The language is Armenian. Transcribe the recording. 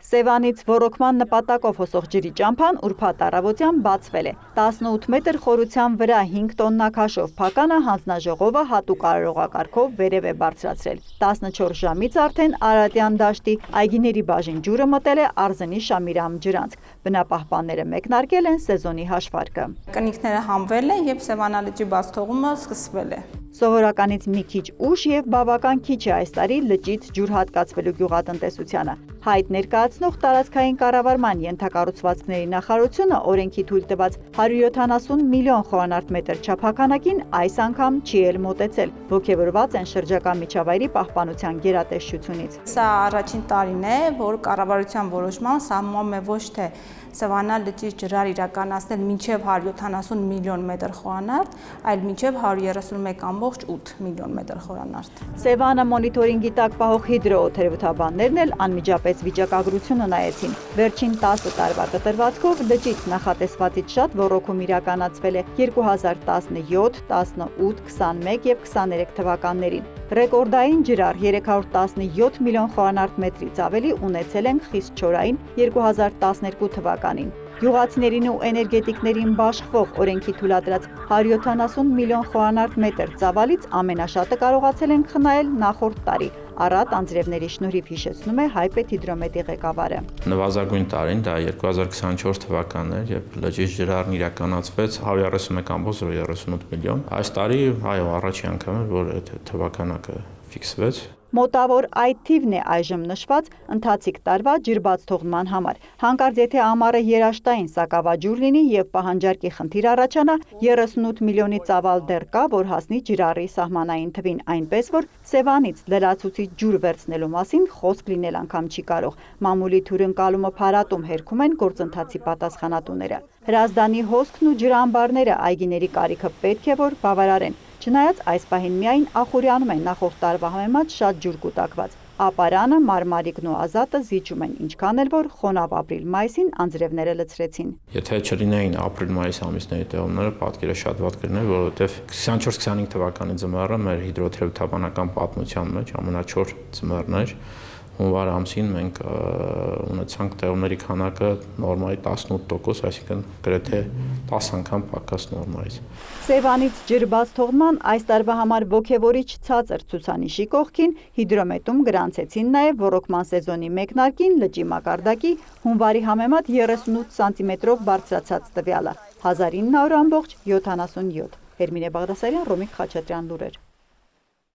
Սևանից ոռոգման նպատակով հոսող ջրի ճամփան ուրբաթ առավոտյան բացվել է։ 18 մետր խորության վրա 5 տոննա քաշով փականը հանձնաժողովը հատուկ արարողակարգով վերև է բարձրացրել։ 14 ժամից արդեն Արարատյան դաշտի այգիների բաժին ջուրը մտել է Արզենի Շամիրամ ջրանցք։ Բնապահպանները մեկնարկել են սեզոնի հաշվարկը։ Կնիկները հանվել են եւ Սևանա լճի բացթողումը սկսվել է։ Սովորականից մի քիչ ուշ եւ բավական քիչ է այս տարի լճից ջուր հատկացվելու գյուղատնտեսությանը։ Հայտ ներկայացնող տարածքային կառավարման ենթակառուցվածքների նախարարությունը օրենքի թույլ տված 170 միլիոն խորանարդ չափականակին այս անգամ չի էլ մոտեցել։ Ոգևորված են շրջակա միջավայրի պահպանության գերատեսչությունից։ Սա առաջին տարին է, որ կառավարության որոշմամբ սահմանվում է ոչ թե Սևանա լճի ջրար իրականացնել մինչև 170 միլիոն մետր խորանարդ, այլ մինչև 131.8 միլիոն մետր խորանարդ։ Սևանը մոնիտորինգի տակ պահող հիդրոօթերոթաբաններն էլ անմիջապես վիճակագրությունը նայեցին։ Վերջին 10 տարվա կտրվածքով լճից նախատեսվածից շատ ոռոգում իրականացվել է 2017, 18, 21 եւ 23 թվականներին։ Ռեկորդային ջրար 317 միլիոն խորանարդ մետրից ավելի ունեցել ենք խիստ չորային 2012 թվականին։ Գյուղացիներին ու էներգետիկներին բաշխվող օրենքի թույլատրած 170 միլիոն խորանարդ մետր ծավալից ամենաշատը կարողացել են խնայել նախորդ տարի։ Առատ անձրևների շնորհիվ հիշեցնում է Հայպետհիդրոմետի ղեկավարը։ Նվազագույն տարին դա 2024 թվականն էր, երբ լճից ջրարն իրականացվեց 131.38 միլիոն։ Այս տարի, այո, առաջին անգամ է, որ այդ թվականակը ֆիքսվեց։ Մոտավոր այդ թիվն է այժմ նշված ընթացիկ տարվա ջրբաց թողնման համար։ Հանկարծ եթե ամառը երաշտային սակավաջուր լինի եւ պահանջարկի խնդիր առաջանա, 38 միլիոնի ծավալ դեռ կա, որ հասնի ջրառի սահմանային թվին, այնպես որ Սևանից լրացուցիչ ջուր վերցնելու մասին խոսք լինել անգամ չի կարող։ Մամուլի թյուրընկալումը փարատում հերքում են գործընթացի պատասխանատուները։ Հրազդանի հոսքն ու ջրամբարները այգիների կարիքը պետք է որ բավարարեն։ Չնայած այս պահին միայն Ախուրյանում են նախորդ տարվա համեմատ շատ ջուր կուտակված։ Ապարանը, Մարմարիկն ու Ազատը զիջում են, ինչքան էլ որ խոնավ ապրիլ-մայիսին անձրևները լցրեցին։ Եթե չլինեին ապրիլ-մայիս ամիսների տևումները, պատկերը շատ վատ կլիներ, որովհետև 24-25 թվականի ձմեռը մեր հիդրոթերապևտաբանական պատմության մեջ ամենաչոր ձմեռն էր։ Հունվար ամսին մենք ունեցանք տևումների քանակը նորմայի 18%, այսինքն գրեթե 10 անգամ պակաս նորմայից։ Սևանից ջրբաց թողնման այս տարվա համար ոգևորիչ ցածր ցուցանիշի կողքին հիդրոմետում գրանցեցին նաև ոռոգման սեզոնի մեկնարկին լճի մակարդակի հունվարի համեմատ 38 սանտիմետրով բարձրացած տվյալը 1900.77։ Հերմինե Բաղդասարյան, Ռոմիկ Խաչատրյան լուրեր։